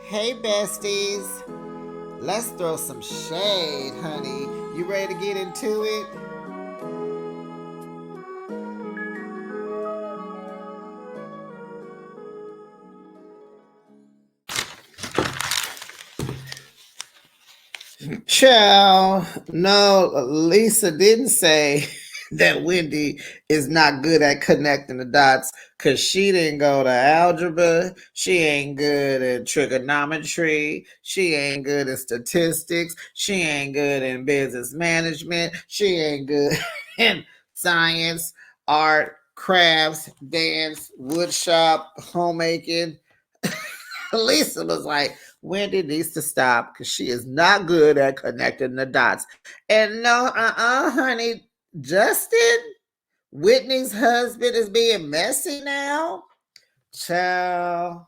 Hey, besties. Let's throw some shade, honey. You ready to get into it? Child, no, Lisa didn't say that Wendy is not good at connecting the dots because she didn't go to algebra. She ain't good at trigonometry. She ain't good at statistics. She ain't good in business management. She ain't good in science, art, crafts, dance, woodshop, homemaking. Lisa was like, Wendy needs to stop because she is not good at connecting the dots. And no, honey, Justin, Whitney's husband is being messy now. Child,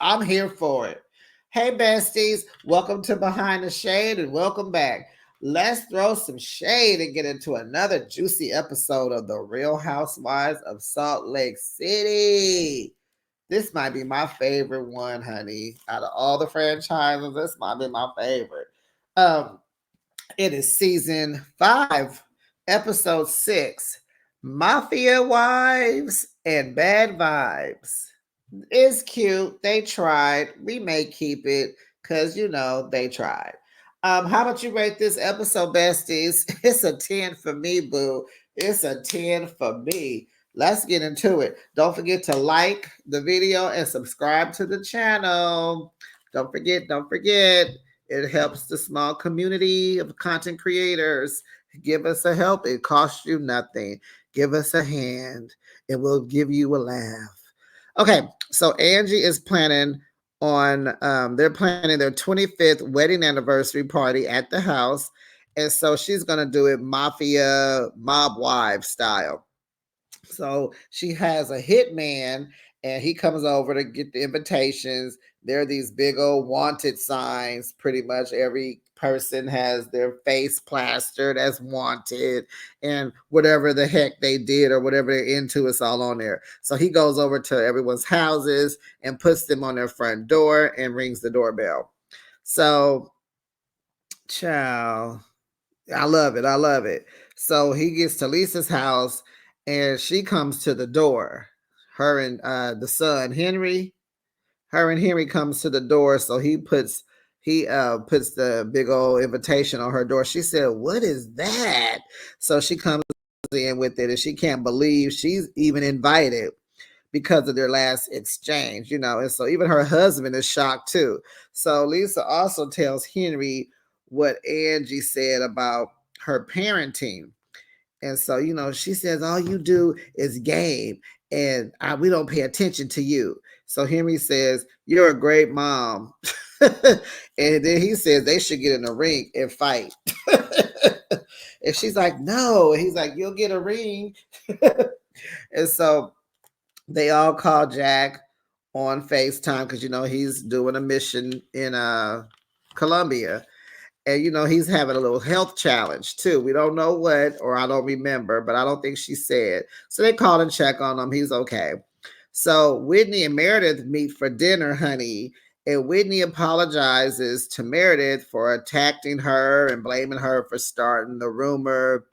I'm here for it. Hey, besties, welcome to Behind the Shade and welcome back. Let's throw some shade and get into another juicy episode of The Real Housewives of Salt Lake City. This might be my favorite one, honey. Out of all the franchises, this might be my favorite. Um, it is season 5, episode 6, Mafia Wives and Bad Vibes. It's cute. They tried. We may keep it because they tried. How about you rate this episode, besties? It's a 10 for me, boo. It's a 10 for me. Let's get into it. Don't forget to like the video and subscribe to the channel. Don't forget. It helps the small community of content creators. Give us a help. It costs you nothing. Give us a hand. It will give you a laugh. Okay, so Angie is planning on they're planning their 25th wedding anniversary party at the house. And so she's gonna do it mafia mob wife style. So she has a hitman and he comes over to get the invitations. There are these big old wanted signs. Pretty much every person has their face plastered as wanted and whatever the heck they did or whatever they're into, it's all on there. So he goes over to everyone's houses and puts them on their front door and rings the doorbell. So, child, I love it. I love it. So he gets to Lisa's house and she comes to the door. Her and the son, Henry. Her and Henry comes to the door. So he puts the big old invitation on her door. She said, "What is that?" So she comes in with it and she can't believe she's even invited because of their last exchange. And so even her husband is shocked too. So Lisa also tells Henry what Angie said about her parenting. And so, she says, all you do is game and we don't pay attention to you. So Henry says, you're a great mom. And then he says they should get in the ring and fight. And she's like, no. And he's like, you'll get a ring. And so they all call Jack on FaceTime because he's doing a mission in Colombia. And he's having a little health challenge too. We don't know what, or I don't remember, but I don't think she said. So they call and check on him. He's okay. So Whitney and Meredith meet for dinner, honey. And Whitney apologizes to Meredith for attacking her and blaming her for starting the rumor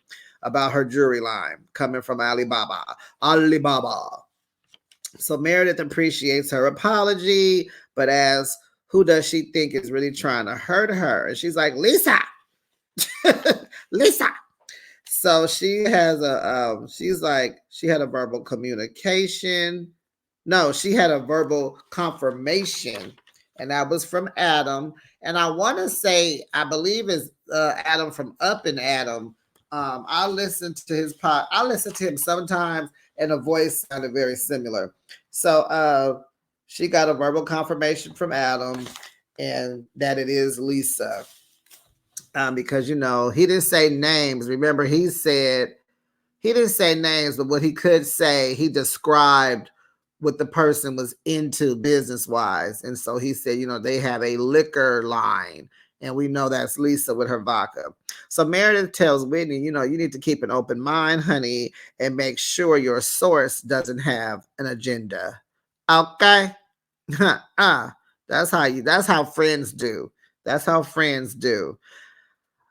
about her jewelry line coming from Alibaba. Alibaba. So Meredith appreciates her apology, but asks, who does she think is really trying to hurt her? And she's like, Lisa. Lisa. So she has she's like, she had a verbal communication. No, she had a verbal confirmation, and that was from Adam. And I want to say, I believe it's Adam from Up and Adam. I listened to his pod. I listened to him sometimes, and the voice sounded very similar. So she got a verbal confirmation from Adam, and that it is Lisa. Because he didn't say names. Remember, he said he didn't say names, but what he could say, he described what the person was into business wise. And so he said, they have a liquor line. And we know that's Lisa with her vodka. So Meredith tells Whitney, you need to keep an open mind, honey, and make sure your source doesn't have an agenda. Okay? That's how friends do. That's how friends do.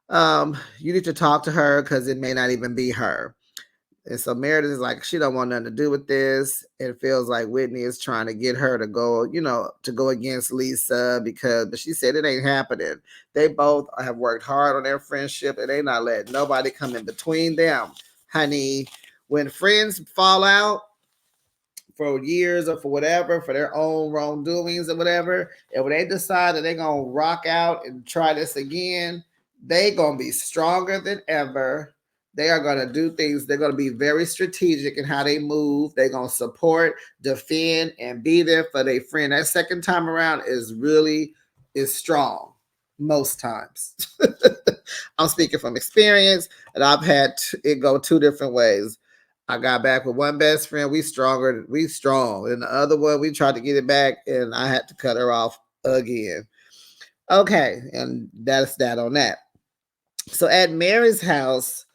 You need to talk to her because it may not even be her. And so Meredith is like, she don't want nothing to do with this. It feels like Whitney is trying to get her to go, to go against Lisa but she said it ain't happening. They both have worked hard on their friendship and they not letting nobody come in between them. Honey, when friends fall out for years or for whatever, for their own wrongdoings or whatever, and when they decide that they're gonna rock out and try this again, they gonna be stronger than ever. They are gonna do things, they're gonna be very strategic in how they move. They're gonna support, defend, and be there for their friend. That second time around is strong most times. I'm speaking from experience, and I've had it go two different ways. I got back with one best friend. We strong. And the other one, we tried to get it back, and I had to cut her off again. Okay, and that's that on that. So at Mary's house,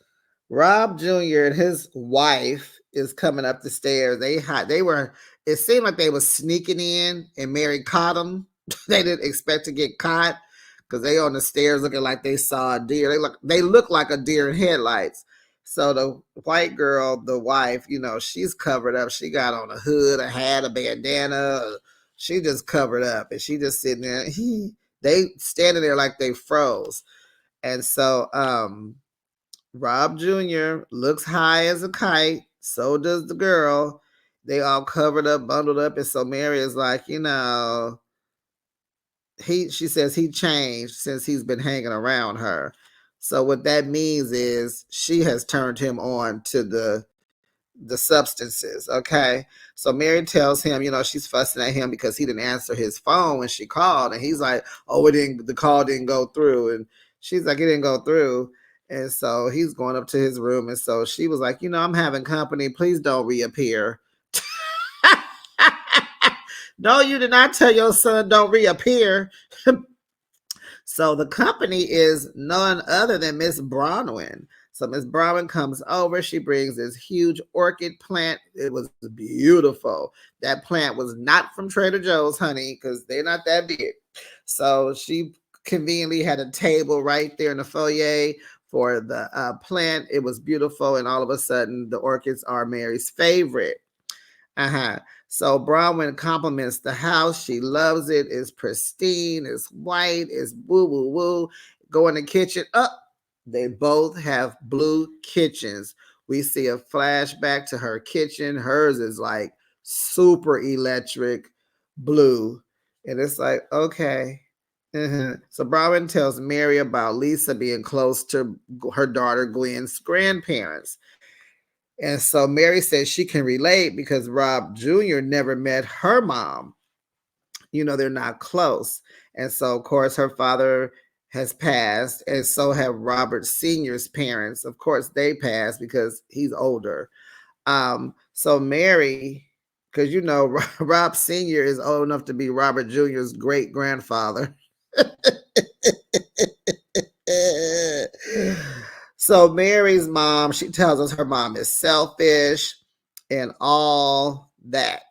Rob Jr. and his wife is coming up the stairs. They were. It seemed like they were sneaking in, and Mary caught them. They didn't expect to get caught because they on the stairs looking like they saw a deer. They look like a deer in headlights. So the white girl, the wife, she's covered up. She got on a hood, a hat, a bandana. She just covered up, and she just sitting there. They standing there like they froze. And so Rob Jr. looks high as a kite. So does the girl. They all covered up, bundled up. And so Mary is like, she says he changed since he's been hanging around her. So what that means is she has turned him on to the substances. Okay. So Mary tells him, she's fussing at him because he didn't answer his phone when she called. And he's like, oh, the call didn't go through. And she's like, it didn't go through. And so he's going up to his room. And so she was like, I'm having company. Please don't reappear. No, you did not tell your son don't reappear. So the company is none other than Miss Bronwyn. So Miss Bronwyn comes over. She brings this huge orchid plant. It was beautiful. That plant was not from Trader Joe's, honey, because they're not that big. So she conveniently had a table right there in the foyer for the plant. It was beautiful. And all of a sudden, the orchids are Mary's favorite. So Bronwyn compliments the house. She loves it. It's pristine. It's white. It's woo woo woo. Go in the kitchen. They both have blue kitchens. We see a flashback to her kitchen. Hers is like super electric blue. And it's like, okay. So Bronwyn tells Mary about Lisa being close to her daughter Gwen's grandparents. And so Mary says she can relate because Rob Jr. never met her mom. They're not close. And so, of course, her father has passed, and so have Robert Sr.'s parents. Of course, they passed because he's older. So Mary, because Rob Sr. is old enough to be Robert Jr.'s great grandfather. So Mary's mom, she tells us her mom is selfish and all that.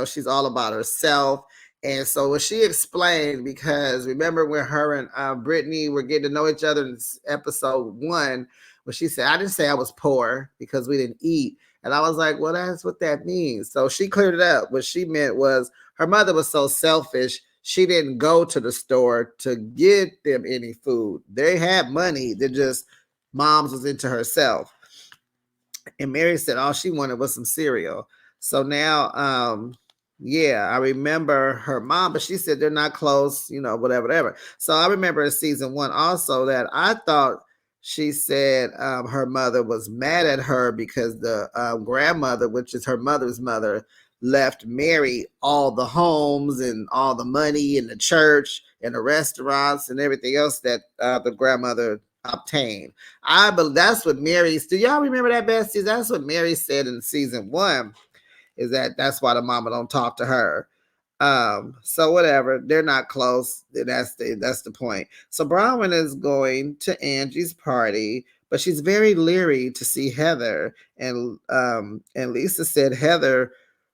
She's all about herself. And so when she explained, because remember when her and Brittany were getting to know each other in episode 1, when she said, I didn't say I was poor because we didn't eat. And I was like, well, that's what that means. So she cleared it up. What she meant was her mother was so selfish. She didn't go to the store to get them any food. They had money. They just, mom's was into herself. And Mary said all she wanted was some cereal. So now, I remember her mom, but she said they're not close, whatever. So I remember in season 1 also that I thought she said her mother was mad at her because the grandmother, which is her mother's mother, left Mary all the homes and all the money in the church and the restaurants and everything else that the grandmother obtained. I believe that's what Mary. Do y'all remember that, Besties? That's what Mary said in season 1. Is that's why the mama don't talk to her. So whatever, they're not close. That's the point. So Bronwyn is going to Angie's party, but she's very leery to see Heather. And Lisa said Heather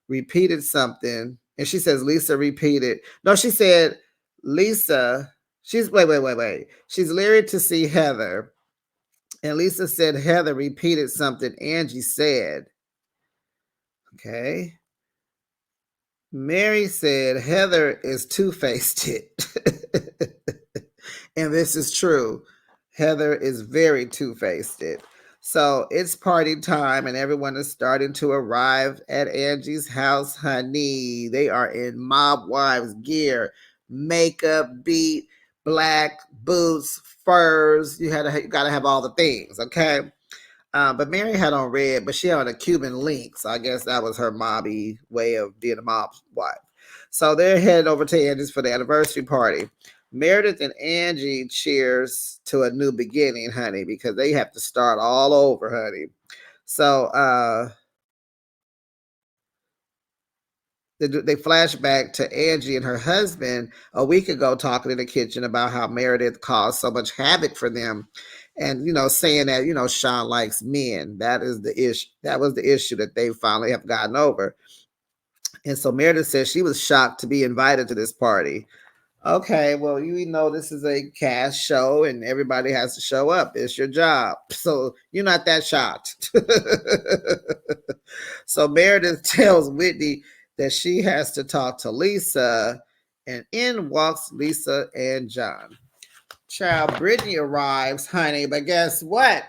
repeated something, and she says Lisa repeated. No, she said Lisa, she's wait. She's leery to see Heather. And Lisa said Heather repeated something Angie said. Okay. Mary said Heather is two-faced. And this is true. Heather is very two-faced. So it's party time, and everyone is starting to arrive at Angie's house, honey. They are in Mob Wives gear, makeup, beat, black boots, furs. You gotta have all the things, okay? But Mary had on red, but she had on a Cuban link. So I guess that was her mobby way of being a mob wife. So they're headed over to Angie's for the anniversary party. Meredith and Angie cheers to a new beginning, honey, because they have to start all over, honey. So they flash back to Angie and her husband a week ago talking in the kitchen about how Meredith caused so much havoc for them, and saying that Sean likes men. That is the issue. That was the issue that they finally have gotten over. And so Meredith says she was shocked to be invited to this party. Okay, well, you know this is a cast show and everybody has to show up. It's your job. So you're not that shocked. So Meredith tells Whitney that she has to talk to Lisa, and in walks Lisa and John. Child, Brittany arrives, honey, but guess what?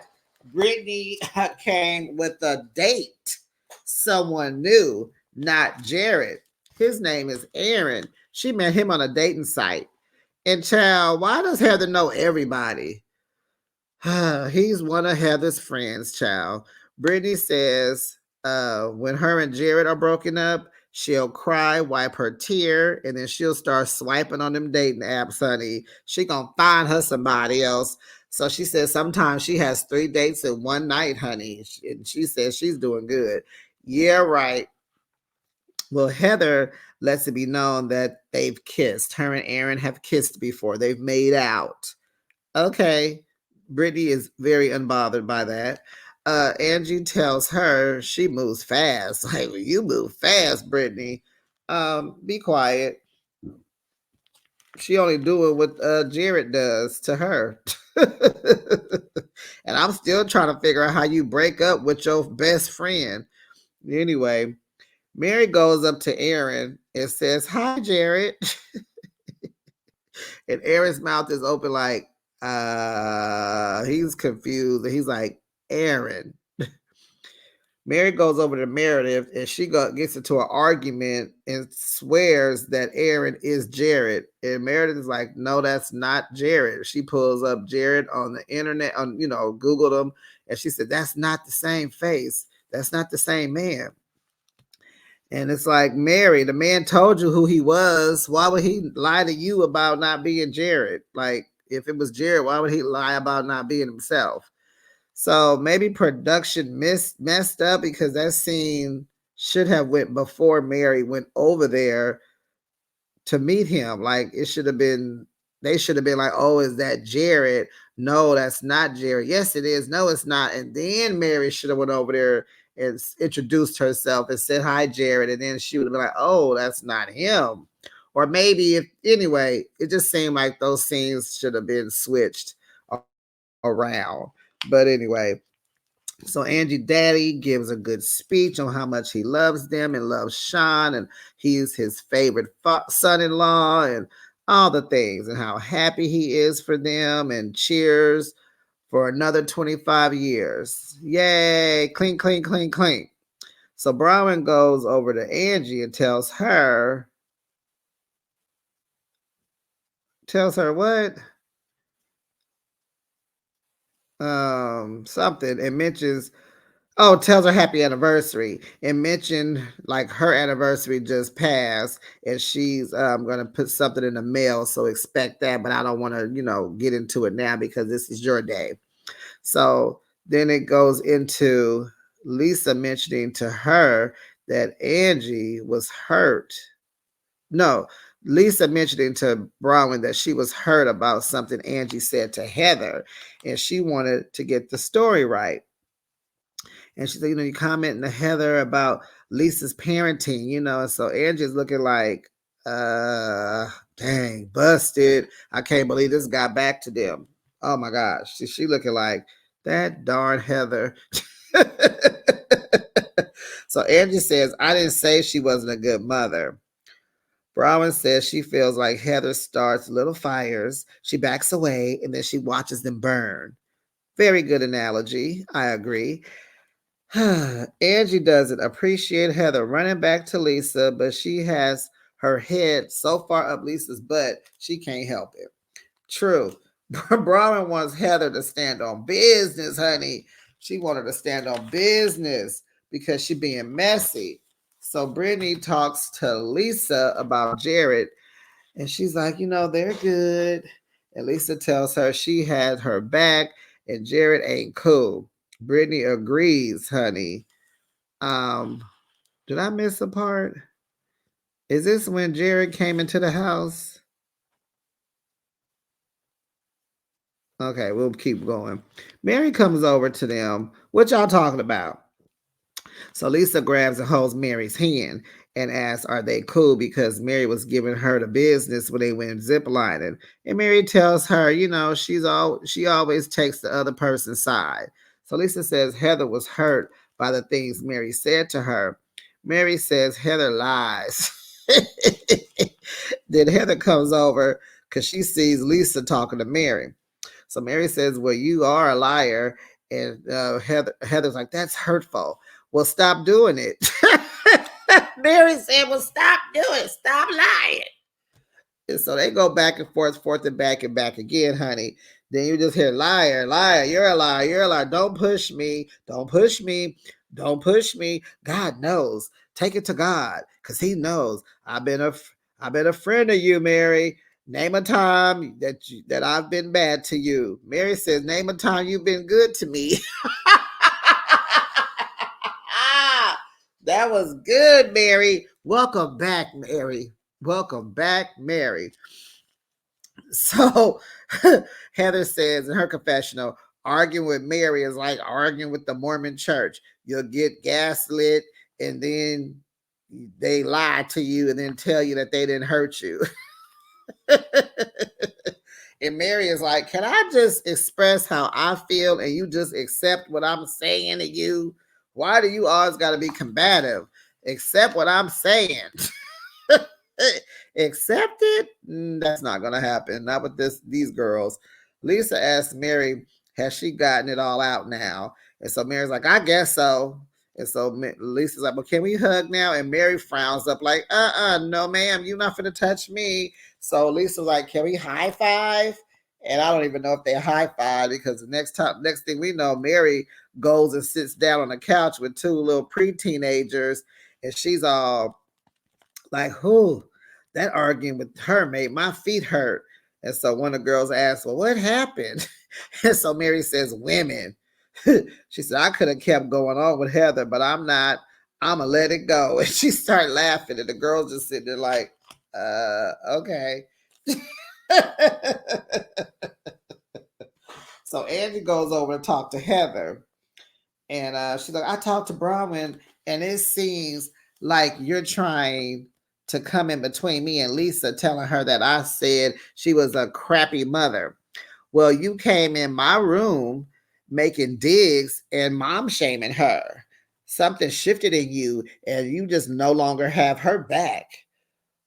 Brittany came with a date. Someone new, not Jared. His name is Aaron. She met him on a dating site. And child, why does Heather know everybody? He's one of Heather's friends, child. Brittany says when her and Jared are broken up, she'll cry, wipe her tear, and then she'll start swiping on them dating apps, honey. She gonna find her somebody else. So she says sometimes she has 3 dates in one night, honey. And she says she's doing good. Yeah, right. Well, Heather lets it be known that they've kissed. Her and Aaron have kissed before. They've made out. Okay. Brittany is very unbothered by that. Angie tells her she moves fast. Like, well, you move fast, Brittany. Be quiet. She only doing what Jared does to her. And I'm still trying to figure out how you break up with your best friend. Anyway, Mary goes up to Aaron and says, "Hi, Jared." And Aaron's mouth is open like he's confused. And he's like, Aaron. Mary goes over to Meredith and she gets into an argument and swears that Aaron is Jared. And Meredith is like, no, that's not Jared. She pulls up Jared on the internet, on Googled him, and she said, that's not the same face. That's not the same man. And it's like, Mary, the man told you who he was. Why would he lie to you about not being Jared? Like, if it was Jared, why would he lie about not being himself? So maybe production messed up because that scene should have went before Mary went over there to meet him. Like, it should have been, they should have been like, oh, is that Jared? No, that's not Jared. Yes, it is. No, it's not. And then Mary should have went over there and introduced herself and said, hi, Jared. And then she would have been like, oh, that's not him. Or maybe anyway, it just seemed like those scenes should have been switched around. But anyway, so Angie Daddy gives a good speech on how much he loves them and loves Sean, and he's his favorite son-in-law, and all the things, and how happy he is for them, and cheers for another 25 years. Yay! Clink, clink, clink, clink. So Bronwyn goes over to Angie and tells her what? Something, and mentions, tells her happy anniversary and mentioned like her anniversary just passed and she's gonna put something in the mail. So expect that, but I don't want to, get into it now because this is your day. So then it goes into Lisa mentioning to her that Angie was hurt. No, Lisa mentioning to Bronwyn that she was hurt about something Angie said to Heather and she wanted to get the story right. And she said, you commenting to Heather about Lisa's parenting, and so Angie's looking like, Dang, busted. I can't believe this got back to them. Oh my gosh. She looking like that darn Heather. So Angie says, I didn't say she wasn't a good mother. Brown says she feels like Heather starts little fires. She backs away and then she watches them burn. Very good analogy. I agree. Angie doesn't appreciate Heather running back to Lisa, but she has her head so far up Lisa's butt, she can't help it. True. Brahman wants Heather to stand on business, honey. She wanted to stand on business because she being messy. So Brittany talks to Lisa about Jared, and she's like, they're good. And Lisa tells her she had her back, and Jared ain't cool. Brittany agrees, honey. Um, did I miss a part? Is this when Jared came into the house? Okay, we'll keep going. Mary comes over to them. What y'all talking about? So Lisa grabs and holds Mary's hand and asks, are they cool? Because Mary was giving her the business when they went ziplining. And Mary tells her, she always takes the other person's side. So Lisa says Heather was hurt by the things Mary said to her. Mary says Heather lies. Then Heather comes over because she sees Lisa talking to Mary. So Mary says, well, you are a liar. And Heather's like, that's hurtful. Well, stop doing it. Mary said, well, stop doing it. Stop lying. And so they go back and forth and back again, honey. Then you just hear, liar, liar, you're a liar, you're a liar. Don't push me. Don't push me. Don't push me. God knows. Take it to God because he knows. I've been a friend of you, Mary. Name a time that I've been bad to you. Mary says, name a time you've been good to me. That was good, Mary. Welcome back, Mary. Welcome back, Mary. So Heather says in her confessional, arguing with Mary is like arguing with the Mormon church. You'll get gaslit and then they lie to you and then tell you that they didn't hurt you. And Mary is like, can I just express how I feel and you just accept what I'm saying to you? Why do you always got to be combative? Accept what I'm saying. Accept it? That's not going to happen. Not with these girls. Lisa asks Mary, has she gotten it all out now? And so Mary's like, I guess so. And so Lisa's like, well, can we hug now? And Mary frowns up like, no, ma'am, you're not going to touch me. So Lisa's like, can we high five? And I don't even know if they high five because the next thing we know, Mary goes and sits down on the couch with two little pre-teenagers. And she's all like, who? That arguing with her made my feet hurt. And so one of the girls asked, well, what happened? And so Mary says, women. She said, I could have kept going on with Heather, but I'm not. I'm going to let it go. And she started laughing. And the girls just sitting there like, okay. So Angie goes over to talk to Heather. And she's like, I talked to Bronwyn, and it seems like you're trying to come in between me and Lisa, telling her that I said she was a crappy mother. Well, you came in my room making digs and mom shaming her. Something shifted in you, and you just no longer have her back.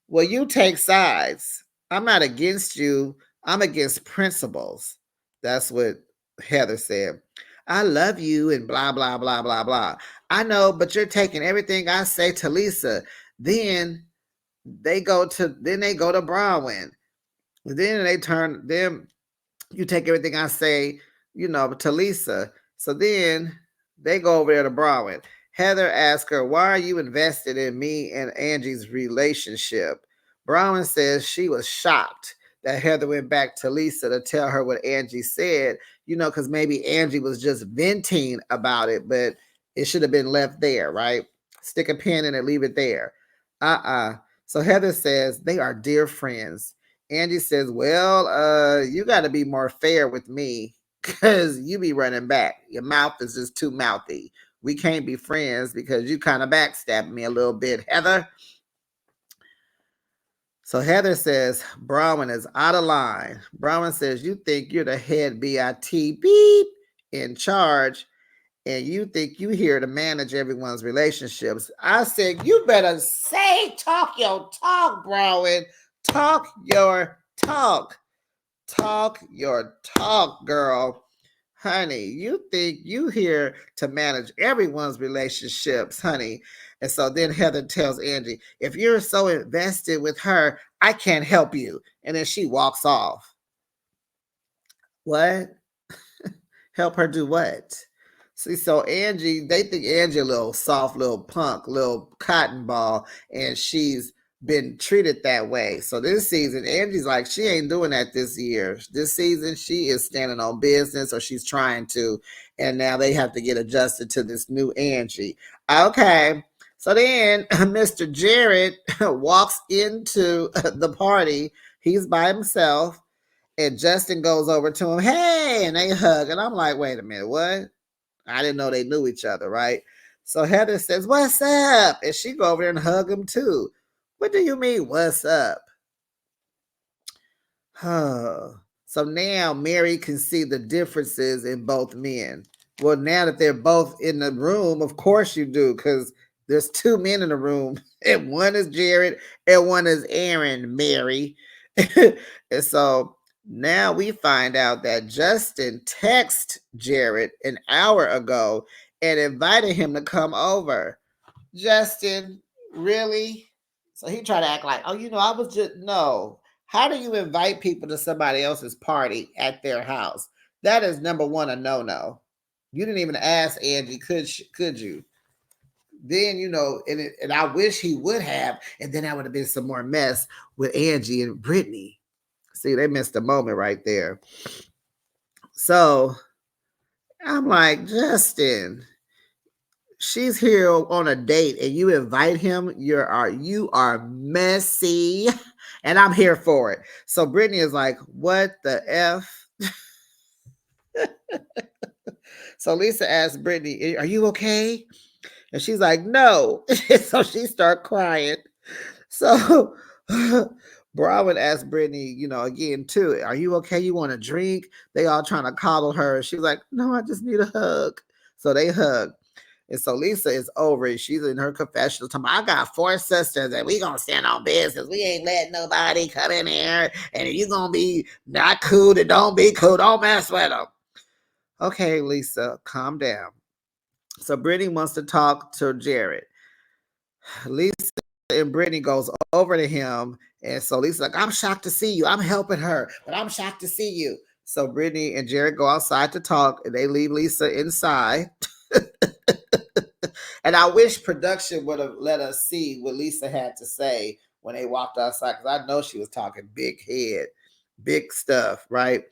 Well, you take sides. I'm not against you. I'm against principles. That's what Heather said. I love you and blah, blah, blah, blah, blah. I know, but you're taking everything I say to Lisa. Then they go to Bronwyn. Then you take everything I say, to Lisa. So then they go over there to Bronwyn. Heather asks her, why are you invested in me and Angie's relationship? Bronwyn says she was shocked that Heather went back to Lisa to tell her what Angie said, because maybe Angie was just venting about it, but it should have been left there, right? Stick a pin in it, leave it there. So Heather says they are dear friends. Angie says, well, you got to be more fair with me because you be running back. Your mouth is just too mouthy. We can't be friends because you kind of backstabbed me a little bit, Heather. So Heather says Brown is out of line. Brown says, you think you're the head BIT beep in charge, and you think you here to manage everyone's relationships. I said, you better talk your talk, Brown. Talk your talk. Talk your talk, girl. Honey, you think you here to manage everyone's relationships, honey. And so then Heather tells Angie, if you're so invested with her, I can't help you. And then she walks off. What? Help her do what? See, so Angie, they think Angie a little soft, little punk, little cotton ball, and she's been treated that way. So this season, Angie's like, she ain't doing that this year. This season, she is standing on business, or she's trying to, and now they have to get adjusted to this new Angie. Okay. So then Mr. Jared walks into the party. He's by himself. And Justin goes over to him, hey, and they hug. And I'm like, wait a minute, what? I didn't know they knew each other, right? So Heather says, what's up? And she go over there and hug him too. What do you mean, what's up? So now Mary can see the differences in both men. Well, now that they're both in the room, of course you do, because there's two men in the room, and one is Jared and one is Aaron, Mary. And so now we find out that Justin texted Jared an hour ago and invited him to come over. Justin, really? So he tried to act like, oh, I was just, no. How do you invite people to somebody else's party at their house? That is number one, a no-no. You didn't even ask Angie, could you? Then, and I wish he would have, and then that would have been some more mess with Angie and Brittany. See, they missed a moment right there. So I'm like, Justin, she's here on a date and you invite him. You are messy, and I'm here for it. So Brittany is like, what the F? So Lisa asked Brittany, are you okay? And she's like, no. So she started crying. So Broward asked Brittany, again, too, are you okay? You want a drink? They all trying to coddle her. She's like, no, I just need a hug. So they hug. And so Lisa is over it. She's in her confessional talking, I got 4 sisters and we gonna stand on business. We ain't letting nobody come in here. And if you gonna be not cool, then don't be cool. Don't mess with them. Okay, Lisa, calm down. So Brittany wants to talk to Jared. Lisa and Brittany goes over to him. And so Lisa's like, I'm shocked to see you. I'm helping her, but I'm shocked to see you. So Brittany and Jared go outside to talk, and they leave Lisa inside. And I wish production would have let us see what Lisa had to say when they walked outside, because I know she was talking big head, big stuff, right?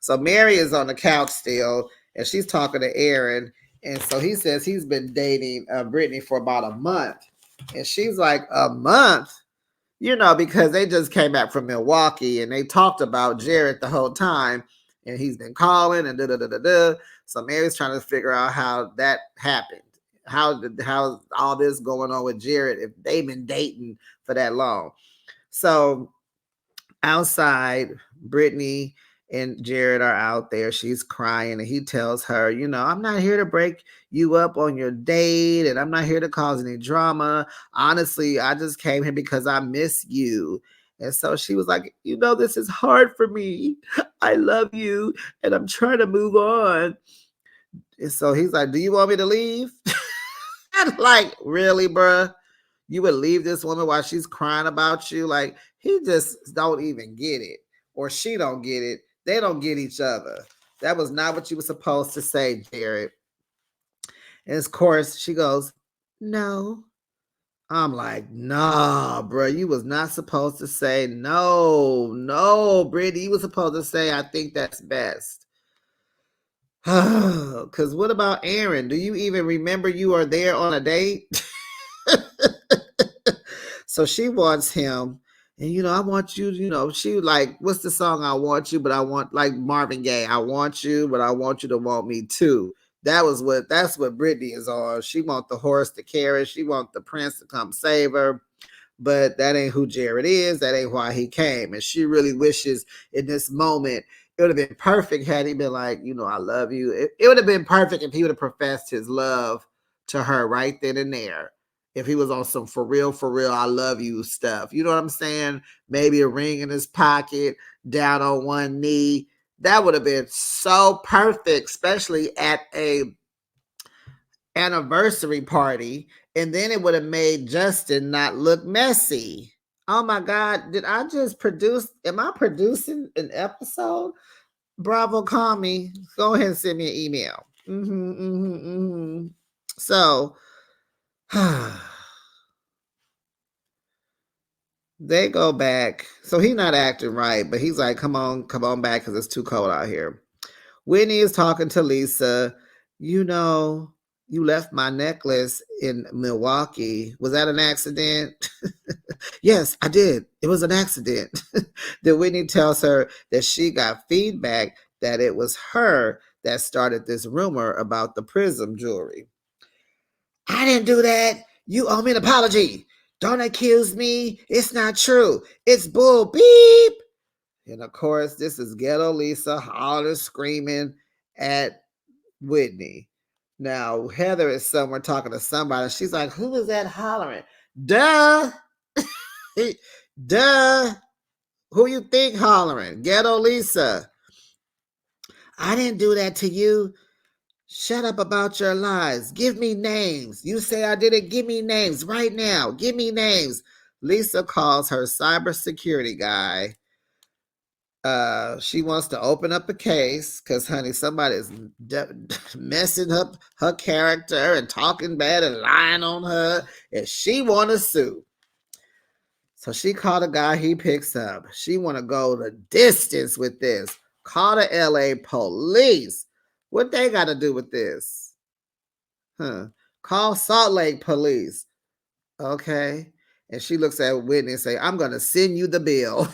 So Mary is on the couch still, and she's talking to Aaron. And so he says he's been dating Brittany for about a month. And she's like, a month? Because they just came back from Milwaukee and they talked about Jared the whole time. And he's been calling and da-da-da-da-da. So Mary's trying to figure out how that happened. How's all this going on with Jared if they've been dating for that long? So outside, Brittany and Jared are out there. She's crying, and he tells her, I'm not here to break you up on your date, and I'm not here to cause any drama. Honestly, I just came here because I miss you. And so she was like, this is hard for me. I love you, and I'm trying to move on. And so he's like, do you want me to leave? I'm like, really, bruh? You would leave this woman while she's crying about you? Like, he just don't even get it. Or she don't get it. They don't get each other. That was not what you were supposed to say, Jared. And of course, she goes, no. I'm like, nah, bro. You was not supposed to say no, Brittany. You was supposed to say, I think that's best. Because what about Aaron? Do you even remember you are there on a date? So she wants him. And, I want you, she like, what's the song? I want you, but I want, like Marvin Gaye. I want you, but I want you to want me too. That's what Brittany is on. She want the horse to carry. She want the prince to come save her. but that ain't who Jared is. That ain't why he came. And she really wishes in this moment it would have been perfect had he been like, I love you. It would have been perfect if he would have professed his love to her right then and there. If he was on some for real, I love you stuff. You know what I'm saying? Maybe a ring in his pocket, down on one knee. That would have been so perfect, especially at a anniversary party. And then it would have made Justin not look messy. Oh my God, did I just am I producing an episode? Bravo, call me. Go ahead and send me an email. So, they go back. So he's not acting right, but he's like, come on back because it's too cold out here. Whitney is talking to Lisa. You left my necklace in Milwaukee. Was that an accident? Yes, I did. It was an accident. Then Whitney tells her that she got feedback that it was her that started this rumor about the Prism jewelry. I didn't do that. You owe me an apology. Don't accuse me. It's not true. It's bull beep. And of course, this is ghetto Lisa hollering, screaming at Whitney. Now, Heather is somewhere talking to somebody. She's like, who is that hollering? Duh. Duh. Who you think hollering? Ghetto Lisa. I didn't do that to you. Shut up about your lies. Give me names. You say I did it. Give me names right now. Give me names. Lisa calls her cybersecurity guy. She wants to open up a case because, honey, somebody's messing up her character and talking bad and lying on her, and she want to sue. So she called a guy he picks up. She want to go the distance with this. Call the LA police. What they got to do with this? Call Salt Lake police. Okay. And she looks at Whitney and say, I'm going to send you the bill.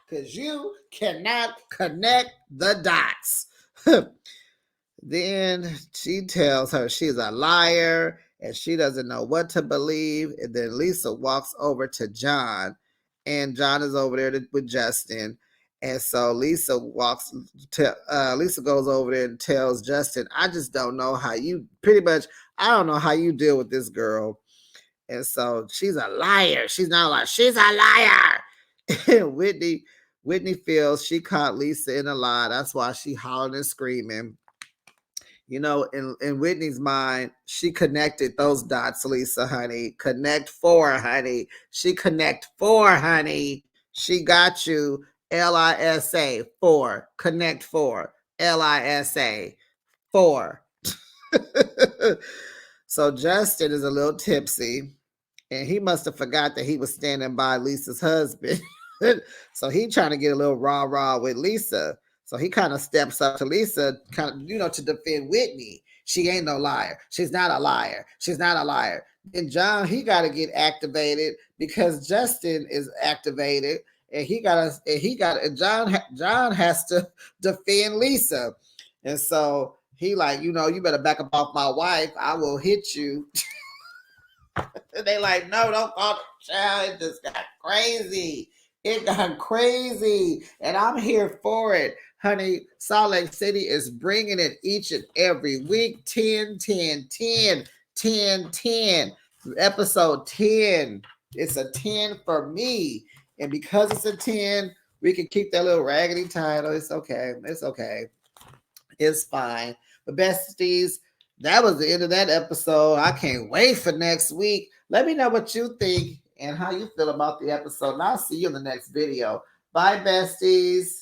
Because you cannot connect the dots. Then she tells her she's a liar and she doesn't know what to believe. And then Lisa walks over to John, and John is over there with Justin. And so Lisa goes over there and tells Justin, I just don't know how you, I don't know how you deal with this girl. And so she's a liar. She's not like, she's a liar. And Whitney feels she caught Lisa in a lie. That's why she hollering and screaming. In Whitney's mind, she connected those dots, Lisa, honey. Connect four, honey. She connect four, honey. She got you. LISA, 4. Connect 4. LISA, 4. So Justin is a little tipsy, and he must have forgot that he was standing by Lisa's husband. So he trying to get a little rah-rah with Lisa. So he kind of steps up to Lisa, to defend Whitney. She ain't no liar. She's not a liar. She's not a liar. And John, he got to get activated because Justin is activated, and John has to defend Lisa. And so he like, you better back up off my wife. I will hit you. And they like, no, don't call the child. It just got crazy. It got crazy. And I'm here for it. Honey, Salt Lake City is bringing it each and every week. 10, 10, 10, 10, 10. Episode 10. It's a 10 for me. And because it's a 10, we can keep that little raggedy title. It's okay. It's okay. It's fine. But besties, that was the end of that episode. I can't wait for next week. Let me know what you think and how you feel about the episode. And I'll see you in the next video. Bye, besties.